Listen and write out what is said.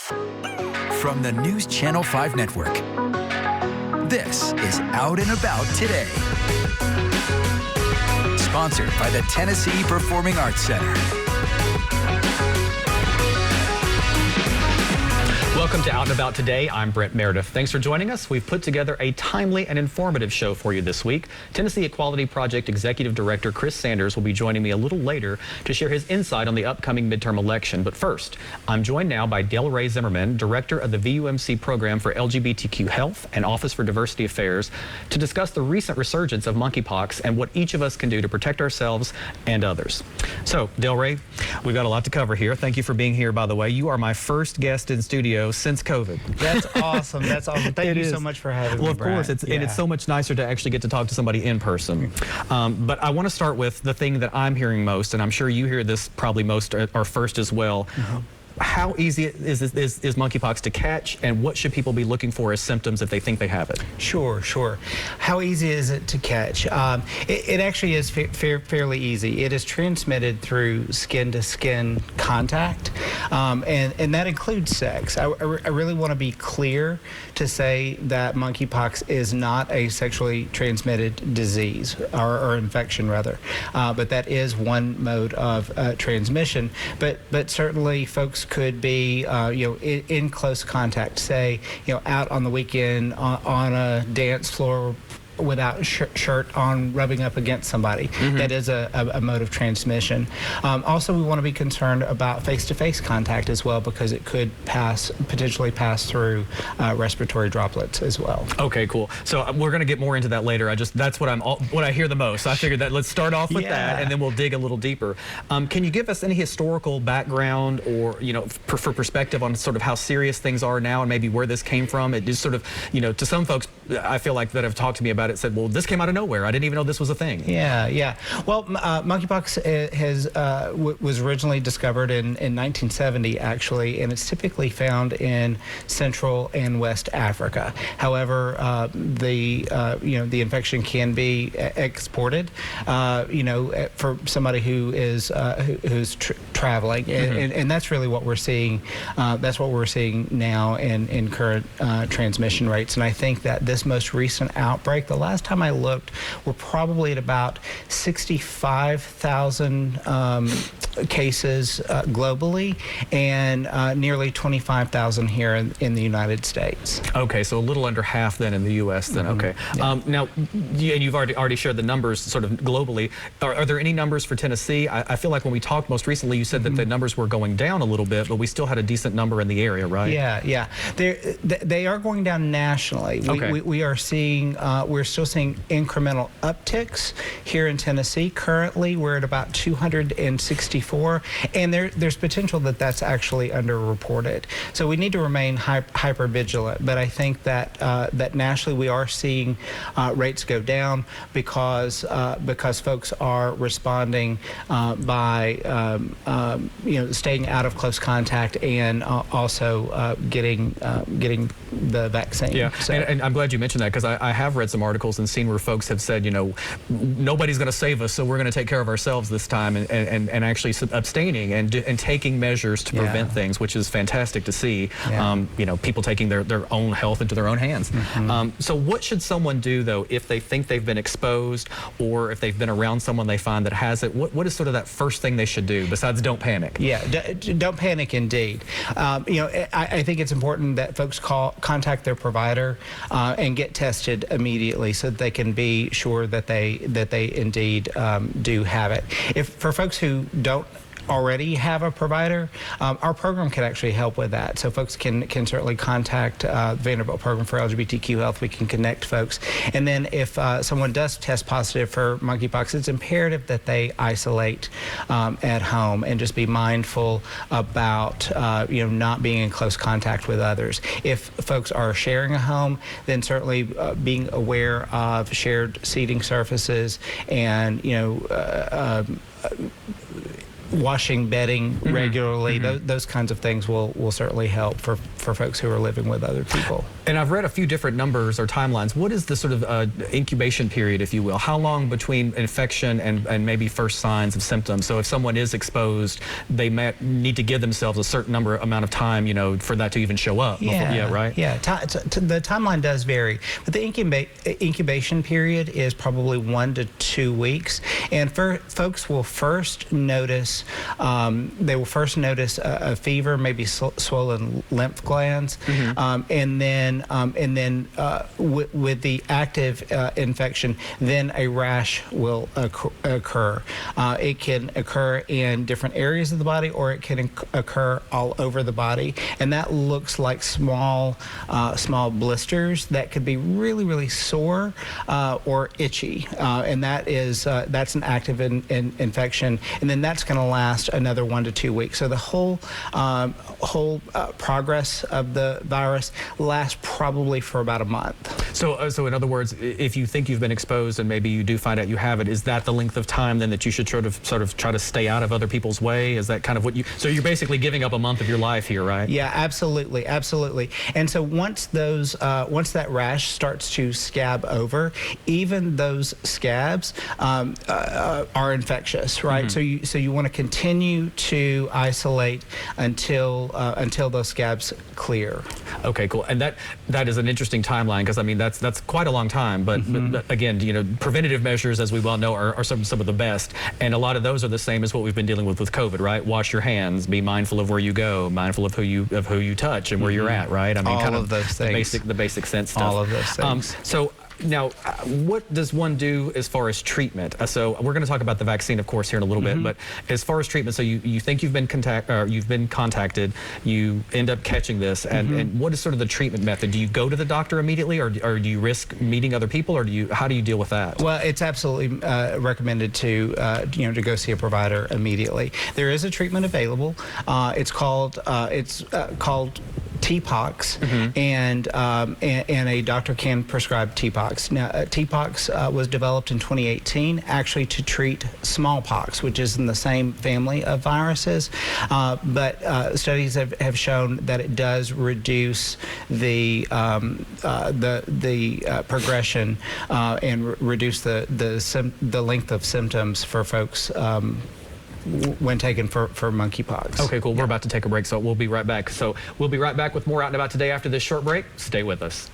From the News Channel 5 Network, this is Out and About Today. Sponsored by the Tennessee Performing Arts Center. Welcome to Out and About Today. I'm Brent Meredith. Thanks for joining us. We've put together a timely and informative show for you this week. Tennessee Equality Project Executive Director Chris Sanders will be joining me a little later to share his insight on the upcoming midterm election. But first, I'm joined now by Ray Zimmerman, Director of the VUMC Program for LGBTQ Health and Office for Diversity Affairs, to discuss the recent resurgence of monkeypox and what each of us can do to protect ourselves and others. So, Ray, we've got a lot to cover here. Thank you for being here, by the way. You are my first guest in studio since COVID. That's awesome. That's awesome. Thank you so much for having me. Well, of course. And it's so much nicer to actually get to talk to somebody in person. But I want to start with the thing that I'm hearing most, and I'm sure you hear this probably most or first as well. Mm-hmm. How easy is monkeypox to catch, and what should people be looking for as symptoms if they think they have it? Sure. How easy is it to catch? It actually is fairly easy. It is transmitted through skin-to-skin contact, and that includes sex. I really want to be clear to say that monkeypox is not a sexually transmitted disease, or infection rather, but that is one mode of transmission. But certainly folks could be, in close contact, say, out on the weekend on a dance floor without shirt on, rubbing up against somebody. Mm-hmm. That is a mode of transmission. Also, we want to be concerned about face-to-face contact as well, because it could potentially pass through respiratory droplets as well. Okay, cool. So we're going to get more into that later. That's what I hear the most. So I figured that let's start off with that, and then we'll dig a little deeper. Can you give us any historical background or for perspective on sort of how serious things are now and maybe where this came from? It is sort of, to some folks, I feel like that have talked to me about it, said, well, this came out of nowhere. I didn't even know this was a thing. Yeah. Well, monkeypox was originally discovered in 1970, actually, and it's typically found in Central and West Africa. However, the infection can be exported, for somebody who is who's traveling, mm-hmm. and that's really what we're seeing. That's what we're seeing now in current transmission rates. And I think that this most recent outbreak, the last time I looked, we're probably at about 65,000 cases globally, and nearly 25,000 here in the United States. Okay, so a little under half then in the U.S. then. Mm-hmm. Okay. Yeah. Now, you've already shared the numbers sort of globally. Are there any numbers for Tennessee? I feel like when we talked most recently, you said that the numbers were going down a little bit, but we still had a decent number in the area, right? Yeah. They are going down nationally. We are seeing, we're still seeing incremental upticks here in Tennessee. Currently, we're at about 264, and there's potential that that's actually underreported. So we need to remain hyper vigilant. But I think that that nationally we are seeing rates go down because folks are responding by staying out of close contact and also getting the vaccine. Yeah, so. And I'm glad you mentioned that, because I have read some articles and seen where folks have said, nobody's going to save us, so we're going to take care of ourselves this time, and actually abstaining and taking measures to prevent things, which is fantastic to see. Yeah. People taking their own health into their own hands. Mm-hmm. So what should someone do, though, if they think they've been exposed, or if they've been around someone they find that has it? What is sort of that first thing they should do besides don't panic? Yeah, don't panic indeed. I think it's important that folks contact their provider and get tested immediately, so that they can be sure that they indeed do have it. If for folks who don't already have a provider, our program can actually help with that. So folks can certainly contact Vanderbilt Program for LGBTQ Health. We can connect folks. And then if someone does test positive for monkeypox, it's imperative that they isolate at home and just be mindful about not being in close contact with others. If folks are sharing a home, then certainly being aware of shared seating surfaces and washing bedding regularly, those kinds of things will certainly help for folks who are living with other people. And I've read a few different numbers or timelines. What is the sort of incubation period, if you will? How long between infection and maybe first signs of symptoms? So if someone is exposed, they may need to give themselves a certain amount of time, you know, for that to even show up. Yeah, right? Yeah, the timeline does vary, but the incubation period is probably 1 to 2 weeks, and folks will first notice a fever, maybe swollen lymph glands, and then with the active infection, then a rash will occur. It can occur in different areas of the body, or it can occur all over the body, and that looks like small blisters that could be really sore or itchy, and that's an active infection, and then that's going to last another 1 to 2 weeks. So the whole progress of the virus lasts probably for about a month. So in other words, if you think you've been exposed and maybe you do find out you have it, is that the length of time then that you should sort of try to stay out of other people's way? Is that kind of what you? So you're basically giving up a month of your life here, right? Yeah, absolutely. And so once that rash starts to scab over, even those scabs are infectious, right? So you want to continue to isolate until those scabs clear. Okay, cool. And that is an interesting timeline, because I mean that's quite a long time. But again, you know, preventative measures, as we well know, are some of the best, and a lot of those are the same as what we've been dealing with COVID, right? Wash your hands, be mindful of where you go, mindful of who you touch and where you're at, right? I mean, all of those things. The basic sense stuff. All of those things. So now, what does one do as far as treatment? So we're going to talk about the vaccine, of course, here in a little bit. But as far as treatment, so you think you've been contacted, you end up catching this, and what is sort of the treatment method? Do you go to the doctor immediately, or do you risk meeting other people, or how do you deal with that? Well, it's absolutely recommended to go see a provider immediately. There is a treatment available. It's called TPOX, and a doctor can prescribe TPOX. Now, TPOX was developed in 2018, actually to treat smallpox, which is in the same family of viruses, but studies have shown that it does reduce the progression and reduce the length of symptoms for folks when taken for monkeypox. Okay, cool. We're about to take a break, so we'll be right back. So we'll be right back with more Out and About Today after this short break. Stay with us.